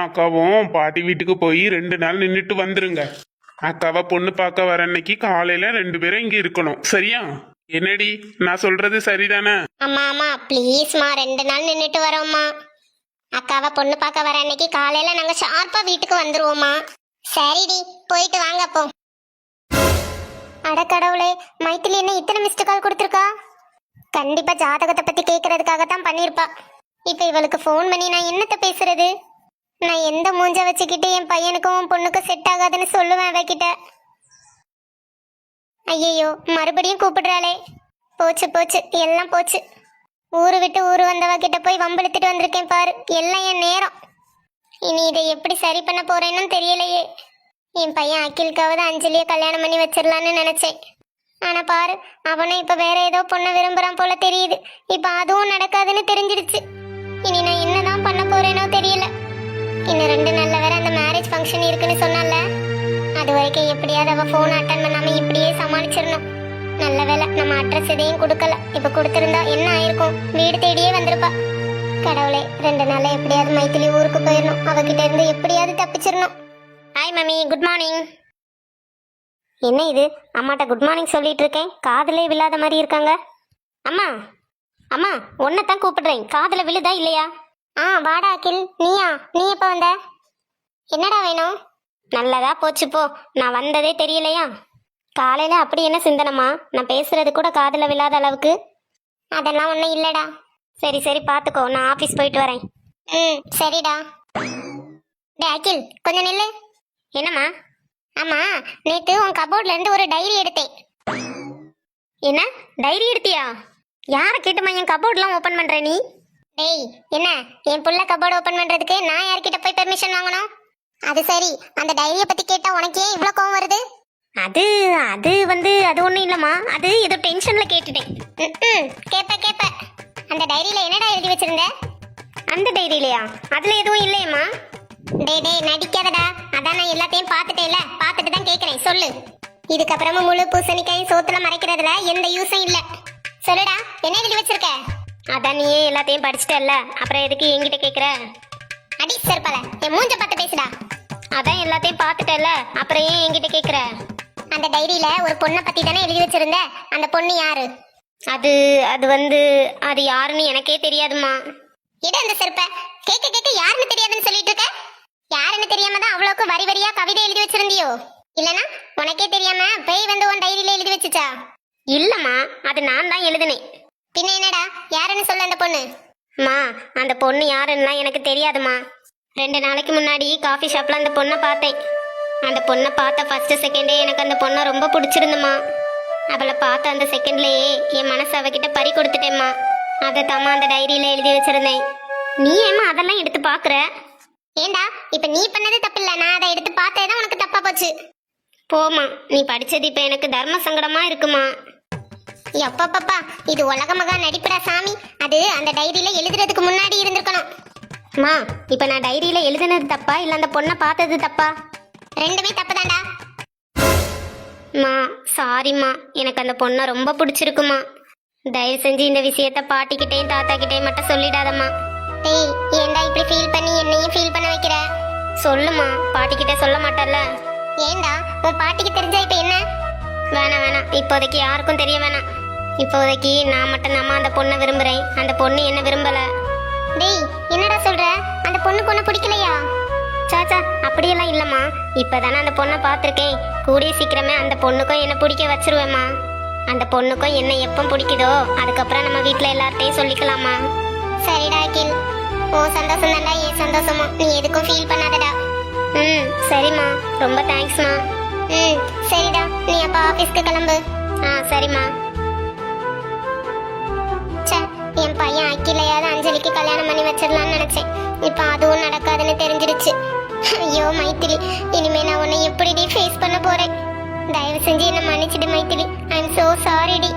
அக்காவும் பாட்டி வீட்டுக்கு போய் 2 நாள் நின்றுட்டு வந்துருங்க. அக்காவை பொண்ணு பார்க்க வர அன்னைக்கு காலையில 2 பேரும் இங்க இருக்கணும், சரியா? என்னடி, நான் சொல்றது சரிதானே? அம்மா அம்மா ப்ளீஸ்மா 2 நாள் நின்றுட்டு வரோம்மா. அக்காவை பொண்ணு பார்க்க வர அன்னைக்கு காலையில நாங்க ஷார்ப்பா வீட்டுக்கு வந்துருவோம்மா. சரிடி, போயிட்டு வாங்க அப்போ. அடக்கடவுளே, மைத்திலி என்ன இத்தனை மிஸ்டு கால் கொடுத்துருக்கா? கண்டிப்பா ஜாதகத்தை பத்தி கேட்கறதுக்காகத்தான் பண்ணிருப்பா. இப்ப இவளுக்கு ஃபோன் பண்ணி நான் என்னத்த பேசுறது? நான் எந்த மூஞ்ச வச்சுக்கிட்டு என் பையனுக்கும் பொண்ணுக்கும் செட் ஆகாதுன்னு சொல்லுவேன் அவகிட்ட. ஐயோ, மறுபடியும் கூப்பிடுறாளே. போச்சு போச்சு, எல்லாம் போச்சு. ஊரு விட்டு ஊரு வந்தவ கிட்ட போய் வம்பிழுத்துட்டு வந்திருக்கேன் பாரு. எல்லாம் என் நேரம். இனி இதை எப்படி சரி பண்ண போறேன்னு தெரியலையே. என் பையன் அகில்காவது அஞ்சலியை கல்யாணம் பண்ணி வச்சிடலான்னு நினைச்சேன். ஆனா பாரு, அவனும் இப்ப வேற ஏதோ பொண்ணை விரும்புறான் போல தெரியுது. இப்ப அதுவும் நடக்காதுன்னு தெரிஞ்சிடுச்சு. இனி நான் என்னதான் பண்ண போறேனோ தெரியல. இன்னும் 2 நாள்ல வேற அந்த மேரேஜ் ஃபங்க்ஷன் இருக்குன்னு சொன்னால. அது வரைக்கும் எப்படியாவது அவ போன் அட்டன் பண்ணாம இப்படியே சமாளிச்சிடணும். நல்ல வேலை நம்ம அட்ரஸ் எதையும் கொடுக்கல. இப்ப கொடுத்திருந்தா என்ன ஆயிருக்கும்? வீடு தேடியே வந்திருப்பா. கடவுளே, 2 நாள்ல எப்படியாவது மைத்திலி ஊருக்கு போயிடணும். அவகிட்ட இருந்து எப்படியாவது தப்பிச்சிடணும். Hi mummy, good morning. என்ன இது, அம்மாட்ட குட் மார்னிங் சொல்லிட்டு இருக்கேன், காதலே விழாத மாதிரி இருக்காங்க. அம்மா அம்மா, உன்னைத்தான் கூப்பிடுறேன், காதல விழுதா இல்லையா? வாடா அகில். நீயா? நீ எப்ப வந்த? என்னடா வேணும்? நல்லதா போச்சு போ. நான் வந்ததே தெரியலையா? காலையில அப்படி என்ன சிந்தனமா? நான் பேசுறது கூட காதல விழாத அளவுக்கு? அதெல்லாம் ஒன்றும் இல்லடா. சரி சரி, பார்த்துக்கோ, நான் ஆஃபீஸ் போயிட்டு வரேன். சரிடா. டே அகில், கொஞ்சம் நில்லு. என்னம்மா? ஆமா, நேத்து உன் கபோர்ட்ல இருந்து ஒரு டைரி எடுத்தேன். என்ன டைரி எடுத்தியா? யார கேட்டுமா என் கபோர்ட்லாம் ஓபன் பண்ற நீ? டேய், என்ன என் புள்ள கபோர்டு ஓபன் பண்றதுக்கு நான் யார்கிட்ட போய் பெர்மிஷன் வாங்கணும்? அது சரி, அந்த டைரிய பத்தி கேட்டா உனக்கு ஏன் இவ்ளோ கோவம் வருது? அது அது ஒண்ணும் இல்லம்மா, அது ஏதோ டென்ஷன்ல கேட்டுட்டேன். கேப்ப அந்த டைரியில என்னடா எழுதி வச்சிருந்த? அந்த டைரியிலயா? அதுல எதுவும் இல்லையம்மா. டேய் நடிக்காதடா. அதான் நான் எல்லாத்தையும் பார்த்துட்டேல, பார்த்துட்டு தான் கேட்கறேன், சொல்லு. இதுக்கப்புறமா முழு பூசணிக்காயும் சோத்துல மறைக்கிறதுல எந்த யூஸும் இல்ல. சொல்லுடா, என்ன எழுதி வச்சிருக்க? அதான் நீயே எல்லாத்தையும் படிச்சிட்டல்ல, அப்புறம் எதுக்கு என்கிட்ட கேக்குற? அடி செருப்பால, என் மூஞ்ச பார்த்து பேசுடா. அதான் எல்லாத்தையும் பார்த்துட்டல்ல, அப்புறம் ஏன் என்கிட்ட கேக்குற? அந்த டைரியில ஒரு பொண்ணை பத்தி தானே எழுதி வச்சிருந்த. அந்த பொண்ணு யாரு? அது யாருன்னு எனக்கே தெரியாதுமா. இடம் அந்த செருப்ப கேட்க யாருன்னு தெரியாதுன்னு சொல்லிட்டு இருக்க. யாருன்னு தெரியாம தான் அவ்வளவுக்கு வரி வரியா கவிதை எழுதி வச்சிருந்தியோ? இல்லனா உனக்கே தெரியாம பேய் வந்து உன் டைரியில எழுதி வச்சுச்சா? இல்லம்மா, அது நான் தான் எழுதினேன். பின்ன என்னடா, யாருன்னு சொல்ல அந்த பொண்ணு? மா, அந்த பொண்ணு யாருன்னா எனக்கு தெரியாதுமா. 2 நாளைக்கு முன்னாடி காஃபி ஷாப்ல அந்த பொண்ணை பார்த்தேன். அந்த பொண்ணை பார்த்த ஃபர்ஸ்ட் செகண்டே எனக்கு அந்த பொண்ணை ரொம்ப பிடிச்சிருந்துமா. அவளை பார்த்த அந்த செகண்ட்லயே என் மனசு அவகிட்ட பறி கொடுத்துட்டேம்மா. அதை தாம்மா அந்த டைரியில எழுதி வச்சிருந்தேன். நீ ஏமா அதெல்லாம் எடுத்து பாக்குற? ஏண்டா, இப்ப நீ பண்ணது தப்பு இல்ல, நான் அதை எடுத்து பார்த்தேதான் உனக்கு தப்பா போச்சு. போமா, நீ படிச்சது இப்ப எனக்கு தர்ம சங்கடமா இருக்குமா. எப்பப்பா, இது உலக மகா நடிப்புடா சாமி. அது அந்த டைரியில எழுதுறதுக்கு முன்னாடி இருந்திருக்கணும். மா, இப்ப நான் டைரியில எழுதுனது தப்பா இல்ல அந்த பொண்ணை பார்த்தது தப்பா? 2மே தப்புதான்டா. மா சாரிம்மா, எனக்கு அந்த பொண்ணை ரொம்ப பிடிச்சிருக்குமா. தயவு செஞ்சு இந்த விஷயத்த பாட்டிக்கிட்டையும் தாத்தா கிட்டையும் மட்டும் சொல்லிடாதம்மா. டேய், ஏன்டா இப்படி ஃபீல் பண்ணி என்னையும் ஃபீல் பண்ண வைக்கிற? சொல்லுமா, பாட்டிக்கிட்ட சொல்ல மாட்டல்ல. ஏண்டா, உன் பாட்டிக்கு தெரிஞ்சா இப்ப என்ன? வேணாம், இப்போதைக்கு யாருக்கும் தெரிய வேணாம். இப்போதைக்கு நான் மட்டும் நம்ம அந்த பொண்ணை விரும்புறேன், அந்த பொண்ணு என்ன விரும்பல. டேய், என்னடா சொல்ற? அந்த பொண்ணுக்கு ஒண்ணு பிடிக்கலையா? சாச்சா, அப்படியெல்லாம் இல்லம்மா. இப்பதானே அந்த பொண்ணை பார்த்துருக்கேன். கூடிய சீக்கிரமே அந்த பொண்ணுக்கும் என்ன பிடிக்க வச்சிருவேம்மா. அந்த பொண்ணுக்கும் என்ன எப்போ பிடிக்குதோ அதுக்கப்புறம் நம்ம வீட்டுல எல்லார்ட்டையும் சொல்லிக்கலாமா. சரிடா அகில், ஓ சந்தோஷம் தான்டா என் சந்தோஷமும். நீ எதுக்கும் ஃபீல் பண்ணாதடா. சரிம்மா, ரொம்ப தேங்க்ஸ்மா. சரிடா, நீ அப்ப ஆபீஸ்க்கு கிளம்பு. சரிம்மா. என் பையன் அகிலையாவது அஞ்சலிக்கு கல்யாணம் பண்ணி வச்சிடலான்னு நினைச்சேன். இப்ப அதுவும் நடக்காதுன்னு தெரிஞ்சிடுச்சு. ஐயோ மைத்திலி, இனிமே நான் உன்னை எப்படி ஃபேஸ் பண்ண போறேன்? தயவு செஞ்சு என்ன மன்னிச்சிடு Maithili. I am so sorry டி.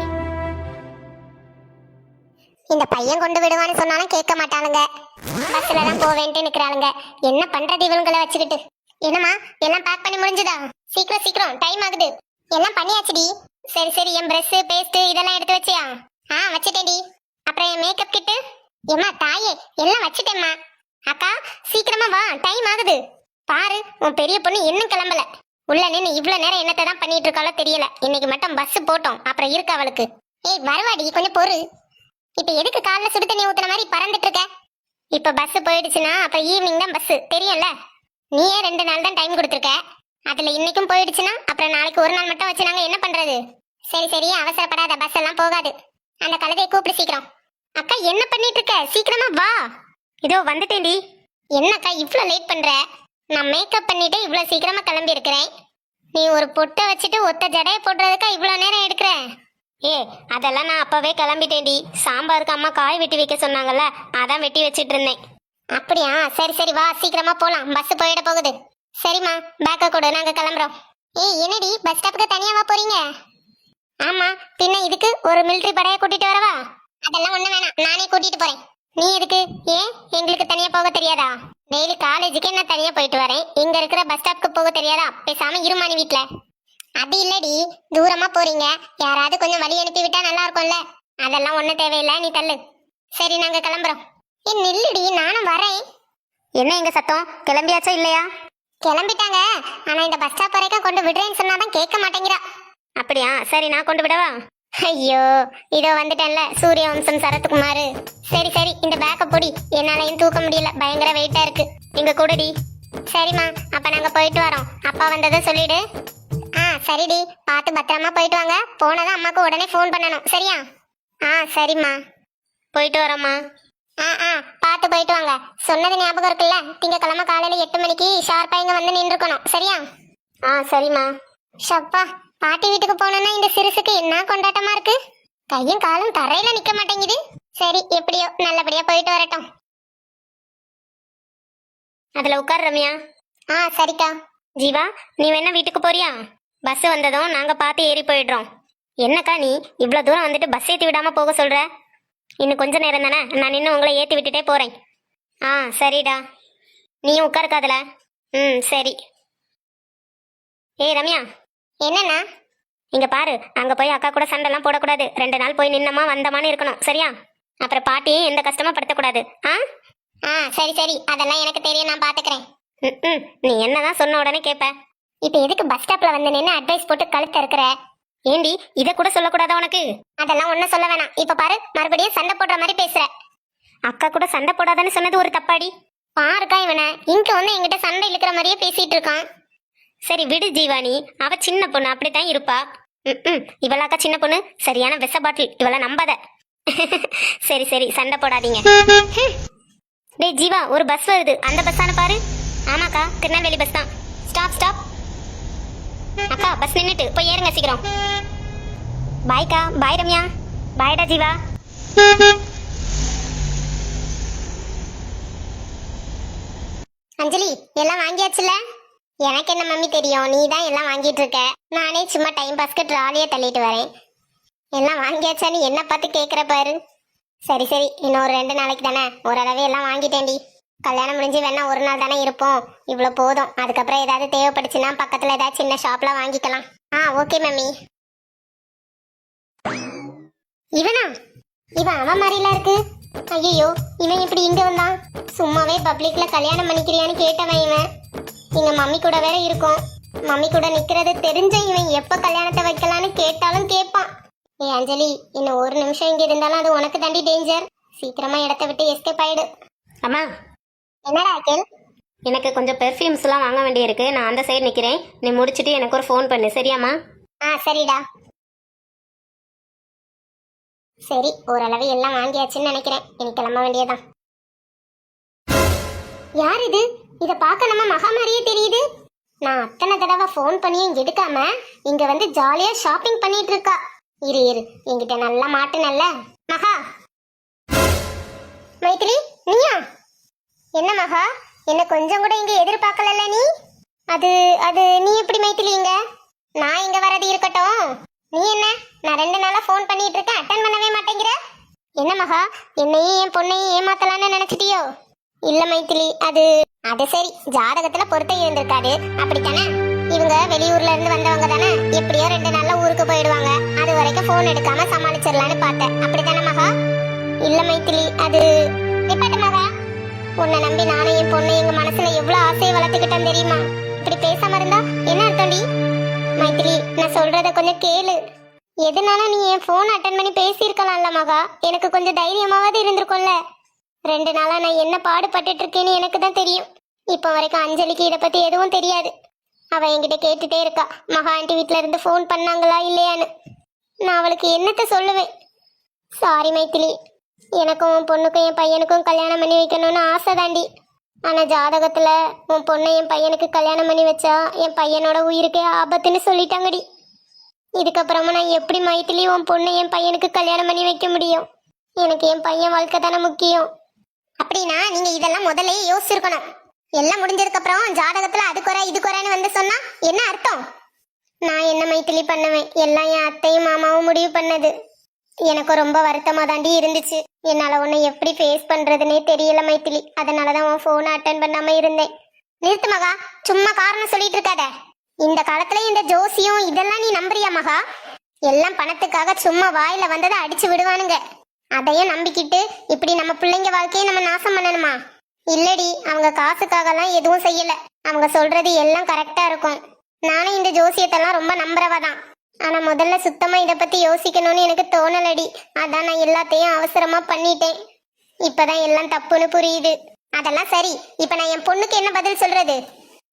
இந்த பையன் கொண்டு விடுவான்னு சொன்னாலும் கேட்க மாட்டானுங்க. பஸ்ல தான் போவேன்ட்டு நிக்கிறாளுங்க. என்ன பண்றது இவங்களை வச்சுக்கிட்டு? என்னம்மா, எல்லாம் பேக் பண்ணி முடிஞ்சுதா? சீக்கிரம், டைம் ஆகுது. எல்லாம் பண்ணியாச்சுடி. சரி, என் பிரஷ் பேஸ்ட் இதெல்லாம் எடுத்து வச்சியா? வச்சுட்டேன்டி. அப்புறம் என் மேக்கப் கிட்டு? ஏம்மா தாயே, எல்லாம் வச்சுட்டேம்மா. அக்கா சீக்கிரமா வா, டைம் ஆகுது. பாரு உன் பெரிய பொண்ணு இன்னும் கிளம்பல. உள்ள நின்னு இவ்வளவு நேரம் என்னத்தை தான் பண்ணிட்டு இருக்காளோ தெரியல. இன்னைக்கு மட்டும் பஸ் போட்டோம், அப்புறம் இருக்கு அவளுக்கு. ஏய் வரவாடி, கொஞ்சம் பொறு. இப்ப எதுக்கு காலைல சுடு தண்ணி ஊத்துன மாதிரி பறந்துட்டு இருக்க? இப்ப பஸ் போயிடுச்சுன்னா அப்புறம் ஈவினிங் தான் பஸ், தெரியும்ல. நீயே 2 நாள் தான் டைம் கொடுத்துருக்க. அதுல இன்னைக்கும் போயிடுச்சுன்னா அப்புறம் நாளைக்கு ஒரு நாள் மட்டும் வச்சு நாங்க என்ன பண்றது? சரி சரி, அவசரப்படாத, பஸ் எல்லாம் போகாது. அந்த கழுதையை கூப்பிடு சீக்கிரம். அக்கா என்ன பண்ணிட்டு இருக்க? சீக்கிரமா வா. இதோ வந்துட்டேன்டி. என்னக்கா இவ்ளோ லேட் பண்ற? நான் மேக்கப் பண்ணிட்டு இவ்ளோ சீக்கிரமா கிளம்பி இருக்கிறேன். நீ ஒரு பொட்டை வச்சுட்டு ஒத்த ஜடைய போடுறதுக்கா இவ்ளோ நேரம் எடுக்கிற? ஏ அதெல்லாம் நான் அப்பவே கிளம்பிட்டேன்டி. சாம்பாருக்கு அம்மா காய் வெட்டி வைக்க சொன்னாங்கல்ல, அதான் வெட்டி வச்சிட்டு இருந்தேன். அப்படியா? சரி சரி வா, சீக்கிரமா போலாம், பஸ் போயிட போகுது. சரிம்மா, பேக்க கொடு, நாங்க கிளம்புறோம். ஏய் என்னடி பஸ் ஸ்டாப்புக்கு தனியாவா போறீங்க? ஆமா, பின்ன இதுக்கு ஒரு மிலிட்டரி படையை கூட்டிட்டு வரவா? அதெல்லாம் ஒண்ணு வேணாம், நானே கூட்டிட்டு போறேன். நீ எதுக்கு? ஏன் எங்களுக்கு தனியா போக தெரியாதா? டெய்லி காலேஜுக்கு நான் தனியா போயிட்டு வரேன், இங்க இருக்கிற பஸ் ஸ்டாப்க்கு போக தெரியாதா? பேசாம இருமானி வீட்ல. அது இல்லடி, தூரமா போறீங்க, யாராவது கொஞ்சம் வழி அனுப்பி விட்டா நல்லா இருக்கும்ல. அதெல்லாம் ஒண்ணும் தேவையில்லை, நீ தள்ளு. சரி நாங்க கிளம்புறோம். ஏ நில்லுடி, நானும் வரேன். என்ன இங்க சத்தம்? கிளம்பியாச்சா இல்லையா? கிளம்பிட்டாங்க, ஆனா இந்த பஸ் ஸ்டாப் வரைக்கும் கொண்டு விடுறேன்னு சொன்னாதான் கேட்க மாட்டேங்கிறா. அப்படியா? சரி நான் கொண்டு விடவா? ஐயோ இதோ வந்துட்டேன்ல, சூரிய வம்சம் சரத்குமார். சரி சரி, இந்த பேக்க பொடி, என்னாலையும் தூக்க முடியல, பயங்கர வெயிட்டா இருக்கு. இங்க கூடடி. சரிம்மா, அப்ப நாங்க போயிட்டு வரோம். அப்பா வந்ததை சொல்லிடு. சரிடி, பார்த்து பத்திரமா போயிட்டு வாங்க. போனதான் அம்மாக்கு உடனே ஃபோன் பண்ணணும், சரியா? சரிம்மா, போயிட்டு வரோம்மா. பார்த்து போயிட்டு வாங்க. சொன்னது ஞாபகம் இருக்குல்ல, திங்கக்கிழமை காலையில 8 மணிக்கு ஷார்ப்பா இங்க வந்து நின்றுக்கணும், சரியா? சரிம்மா. ஷப்பா, பாட்டி வீட்டுக்கு போனோம்னா இந்த சிறுசுக்கு என்ன கொண்டாட்டமா இருக்கு. கையும் காலும் தரையில நிக்க மாட்டேங்குது. சரி எப்படியோ நல்லபடியா போயிட்டு வரட்டும். அதுல உட்கார் ரம்யா. சரிக்கா. ஜீவா, நீ வேணா வீட்டுக்கு போறியா? பஸ் வந்ததும் நாங்க பார்த்து ஏறி போயிடுறோம். என்னக்கா நீ இவ்வளவு தூரம் வந்துட்டு பஸ் ஏத்தி விடாம போக சொல்ற? இன்னும் கொஞ்ச நேரம் தானே, நான் இன்னும் உங்களை ஏத்தி விட்டுட்டே போறேன். சரிடா, நீயும் உட்காருக்காதுல. சரி. ஏய் ரம்யா. என்னண்ணா? இங்க பாரு, அங்க போய் அக்கா கூட சண்டைலாம் போடக்கூடாது. 2 நாள் போய் நின்னமா வந்தமான்னு இருக்கணும், சரியா? அப்புறம் பாட்டியும் எந்த கஷ்டமா படுத்தக்கூடாது. சரி சரி, அதெல்லாம் எனக்கு தெரியும், நான் பாத்துக்கிறேன். நீ என்னதான் சொன்ன உடனே கேப்ப. இப்ப எதுக்கு பஸ் ஸ்டாப்ல வந்து நின்று அட்வைஸ் போட்டு கழுத்த இருக்கிற? ஏண்டி இத கூட சொல்லக்கூடாதா உனக்கு? அதெல்லாம் ஒன்னும் சொல்ல வேணாம். இப்ப பாரு, மறுபடியும் சண்டை போடுற மாதிரி பேசுற. அக்கா கூட சண்டை போடாதான்னு சொன்னது ஒரு தப்பாடி. பாருக்கா இவனை, இங்க வந்து என்கிட்ட சண்டை இழுக்கிற மாதிரியே பேசிட்டு இருக்கான். சரி விடு ஜீவானி, அவ சின்ன பொண்ணு, அப்படித்தான் இருப்பா. இவளாக்கா சின்ன பொண்ணு, சரியான விஷ பாட்டில், இவள நம்பாத. சரி சரி, சண்டை போடாதீங்க. டேய் ஜீவா, ஒரு பஸ் வருது, அந்த பஸ்ஸான பாரு. ஆமாக்கா, திருநெல்வேலி பஸ் தான். Stop stop. அக்கா பஸ் நின்னுட்டு, போய் ஏறுங்க சீக்கிரம். பாய்க்கா. பாய் ரம்யா. பாய்டா ஜீவா. அஞ்சலி, எல்லாம் வாங்கியாச்சுல? எனக்கு என்ன மம்மி தெரியும், நீ தான் எல்லாம் வாங்கிட்டு இருக்க. நானே சும்மா டைம் பாஸ்க்கு ட்ராலியை தள்ளிட்டு வரேன். எல்லாம் வாங்கியாச்சான்னு என்ன பார்த்து கேட்குற பாரு. சரி சரி, இன்னும் ஒரு 2 நாளைக்கு தானே, ஓரளவு எல்லாம் வாங்கிட்டேன்டி. கல்யாணம் முடிஞ்சு வேணா ஒரு நாள் தானே இருப்போம், இவ்வளோ போதும். அதுக்கப்புறம் ஏதாவது தேவைப்படுச்சுன்னா பக்கத்தில் ஏதாவது சின்ன ஷாப்ல வாங்கிக்கலாம். Okay mummy. இவனா? இவன் அவன் மாதிரிலாம் இருக்கு. ஐயோ, இவன் இப்படி இங்க வந்தான்? சும்மாவே பப்ளிக்ல கல்யாணம் பண்ணிக்கிறியான்னு கேட்டவன் இவன். எங்க மம்மி கூட வேற இருக்கும், மம்மி கூட நிக்கிறது தெரிஞ்ச இவன் எப்ப கல்யாணத்தை வைக்கலான்னு கேட்டாலும் கேட்பான். அஞ்சலி, இன்னும் ஒரு நிமிஷம் இங்க இருந்தாலும் அது உனக்கு தாண்டி டேஞ்சர். சீக்கிரமா இடத்த விட்டு எஸ்கேப் ஆயிடு. அம்மா. என்னடா அகில்? எனக்கு கொஞ்சம் பெர்ஃப்யூம்ஸ் எல்லாம் வாங்க வேண்டியிருக்கு, நான் அந்த சைடு நிக்கிறேன். நீ முடிச்சிட்டு எனக்கு ஒரு ஃபோன் பண்ணு, சரியாம்மா? சரிடா. சரி, ஓரளவு எல்லாம் வாங்கியாச்சுன்னு நினைக்கிறேன், இனி கிளம்ப வேண்டியதான். யார் இது? இத பார்க்க நம்ம மகா மாதிரியே தெரியுது. நான் அத்தனை தடவை ஃபோன் பண்ணியும் எடுக்காம இங்க வந்து ஜாலியா ஷாப்பிங் பண்ணிட்டு இருக்கா. இரு இரு, என்கிட்ட நல்லா மாட்டு. நல்ல மகா. மைத்திரி, நீயா? என்ன மகா, என்ன கொஞ்சம் கூட இங்க எதிர்பார்க்கல நீ? அது அது நீ எப்படி மைத்திரி இங்க? நான் இங்க வரது இருக்கட்டும், நீ என்ன நான் 2 நாளா ஃபோன் பண்ணிட்டு இருக்கேன், அட்டன் பண்ணவே மாட்டேங்கிற. என்ன மகா, என்னையும் என் பொண்ணையும் ஏமாத்தலான்னு நினைச்சிட்டியோ? இல்ல மைத்திலி, அது சரி, ஜாதகத்துல பொருத்தம் இருந்திருக்காது, அப்படித்தானே? இவங்க வெளியூர்ல இருந்து வந்தவங்க தானே, எப்படியோ 2 நாள்ல ஊருக்கு போயிடுவாங்க. அது வரைக்கும் போன் எடுக்காம சமாளிச்சிடலான்னு பார்த்தேன், அப்படித்தானே மகா? இல்ல மைத்திலி, அது நிப்பாட்டு மகா. உன்னை நம்பி நானும் என் பொண்ணு எங்க மனசுல எவ்வளவு ஆசையை வளர்த்துக்கிட்டேன் தெரியுமா? இப்படி பேசாம இருந்தா என்ன அர்த்தம்டி? மைத்திலி, நான் சொல்றத கொஞ்சம் கேளு. எதுனால நீ என் போன் அட்டன் பண்ணி பேசியிருக்கலாம்ல மகா? எனக்கு கொஞ்சம் தைரியமாவது இருந்திருக்கும்ல. 2 நாளா நான் என்ன பாடுபட்டுட்டு இருக்கேன்னு எனக்கு தான் தெரியும். இப்ப வரைக்கும் அஞ்சலிக்கு இதை பத்தி எதுவும் தெரியாது. அவ என்கிட்ட கேட்டுட்டே இருக்கா, மகா ஆண்டி வீட்ல இருந்து ஃபோன் பண்ணாங்களா இல்லையான்னு. நான் அவளுக்கு என்னத்த சொல்லுவேன்? சாரி மைத்திலி, எனக்கும் உன் பொண்ணுக்கும் என் பையனுக்கும் கல்யாணம் பண்ணி வைக்கணும்னு ஆசை தாண்டி. ஆனா ஜாதகத்துல உன் பொண்ணை என் பையனுக்கு கல்யாணம் பண்ணி வச்சா என் பையனோட உயிருக்கே ஆபத்துன்னு சொல்லிட்டாங்கடி. இதுக்கப்புறமா நான் எப்படி மைத்திலி உன் பொண்ணை என் பையனுக்கு கல்யாணம் பண்ணி வைக்க முடியும்? எனக்கு என் பையன் வாழ்க்கை தானே முக்கியம். அப்படின்னா நீங்க இதெல்லாம் முதல்ல யோசிச்சிருக்கணும். எல்லாம் முடிஞ்சதுக்கு அப்புறம் ஜாதகத்துல அது குறை இது குறைன்னு வந்து சொன்னா என்ன அர்த்தம்? நான் என்ன மைத்திலி பண்ணுவேன்? எல்லாம் என் அத்தையும் மாமாவும் முடிவு பண்ணது. எனக்கு ரொம்ப வருத்தமா தாண்டி இருந்துச்சு. என்னால உன்னை எப்படி ஃபேஸ் பண்றதுன்னே தெரியல மைத்திலி. அதனாலதான் உன் போனை அட்டன் பண்ணாம இருந்தேன். நிறுத்து மகா, சும்மா காரணம் சொல்லிட்டு இருக்காத. இந்த காலத்துல இந்த ஜோசியம் இதெல்லாம் நீ நம்புறியா மகா? எல்லாம் பணத்துக்காக சும்மா வாயில வந்ததை அடிச்சு விடுவானுங்க. அதையும் நம்பிக்கிட்டு இப்படி நம்ம பிள்ளைங்க வாழ்க்கையை நம்ம நாசம் பண்ணணுமா? இல்லடி, அவங்க காசுக்காகலாம் எதுவும் செய்யல. அவங்க சொல்றது எல்லாம் கரெக்டா இருக்கும். நானும் இந்த ஜோசியத்தெல்லாம் ரொம்ப நம்புறவதான். ஆனா முதல்ல சுத்தமா இதை பத்தி யோசிக்கணும்னு எனக்கு தோணலடி. அதான் நான் எல்லாத்தையும் அவசரமா பண்ணிட்டேன். இப்பதான் எல்லாம் தப்புன்னு புரியுது. அதெல்லாம் சரி, இப்ப நான் என் பொண்ணுக்கு என்ன பதில் சொல்றது?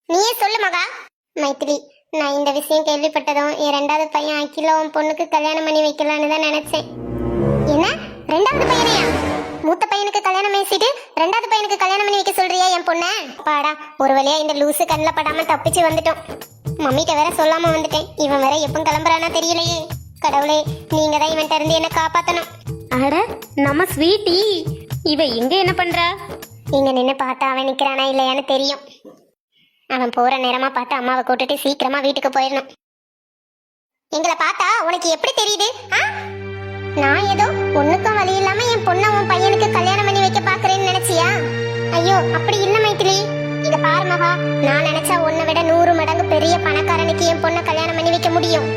நீயே சொல்லு மகா. மைத்திலி, நான் இந்த விஷயம் கேள்விப்பட்டதும் என் 2வது பையன் அகில உன் பொண்ணுக்கு கல்யாணம் பண்ணி வைக்கலான்னு தான் நினைச்சேன். என்ன 2வது பையனையா? மூத்த பையனுக்கு கல்யாணம் பேசிட்டு 2வது பையனுக்கு கல்யாணம் பண்ணி வைக்க சொல்றியா என் பொண்ண? பாடா, ஒரு வழியா இந்த லூசு கண்ணில் படாம தப்பிச்சு வந்துட்டோம். மம்மிட்ட வேற சொல்லாம வந்துட்டேன். இவன் வேற எப்போ கிளம்புறானா தெரியலையே. கடவுளே, நீங்க தான் இவன்ட்ட இருந்து என்ன காப்பாத்தணும். அட நம்ம ஸ்வீட்டி, இவ இங்க என்ன பண்றா? இங்க நின்று பார்த்தா அவன் நிக்கிறானா இல்லையான்னு தெரியும். அவன் போற நேரமா பார்த்து அம்மாவை கூட்டிட்டு சீக்கிரமா வீட்டுக்கு போயிடணும். எங்களை பார்த்தா உனக்கு எப்படி தெரியுது? நான் ஏதோ ஒண்ணுக்கும் வழி இல்லாம என் பொண்ணை உன் பையனுக்கு கல்யாணம் பண்ணி வைக்க பாக்குறேன்னு நினைச்சியா? ஐயோ, அப்படி இல்ல மைத்திலி. இத பாரு மகா, நான் நினைச்சா உன்னை விட 100 மடங்கு பெரிய பணக்காரனுக்கு என் பொண்ணை கல்யாணம் பண்ணி வைக்க முடியும்.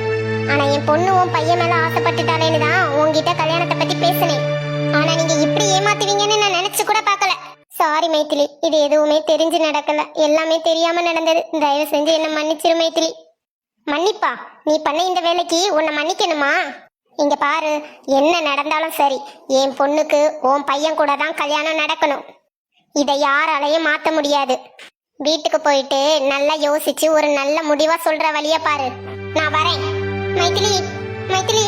ஆனா என் பொண்ணு உன் பையன் மேல ஆசைப்பட்டுட்டாலேன்னு தான் உன்கிட்ட கல்யாணத்தை பத்தி பேசினேன். ஆனா நீங்க இப்படி ஏமாத்துவீங்கன்னு நான் நினைச்சு கூட பார்க்கல. சாரி மைத்திலி, இது எதுவுமே தெரிஞ்சு நடக்கல. எல்லாமே தெரியாம நடந்தது. தயவு செஞ்சு என்ன மன்னிச்சிரு மைத்திலி. மன்னிப்பா? நீ பண்ண இந்த வேலைக்கு உன்னை மன்னிக்கணுமா? இங்க பாரு, என்ன நடந்தாலும் சரி, என் பொண்ணுக்கு உன் பையன் கூட தான் கல்யாணம் நடக்கணும். இதை யாராலையும் மாத்த முடியாது. வீட்டுக்கு போயிட்டு நல்லா யோசிச்சு ஒரு நல்ல முடிவா சொல்ற வழிய பாரு. நான் வரேன். மைத்திலி, மைத்திலி.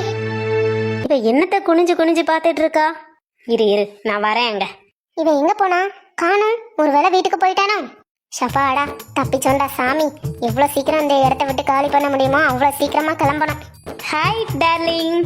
இவ என்னத்த குனிஞ்சு குனிஞ்சு பாத்துட்டு இருக்கா? இரு இரு, நான் வரேன். அங்க இவன் எங்க போனா? காணும். ஒருவேளை வீட்டுக்கு போயிட்டானோ? ஷஃபாடா, தப்பிச்சோண்டா சாமி. எவ்வளவு சீக்கிரம் இந்த இடத்த விட்டு காலி பண்ண முடியுமோ அவ்வளவு சீக்கிரமா கிளம்பணும். Hi darling.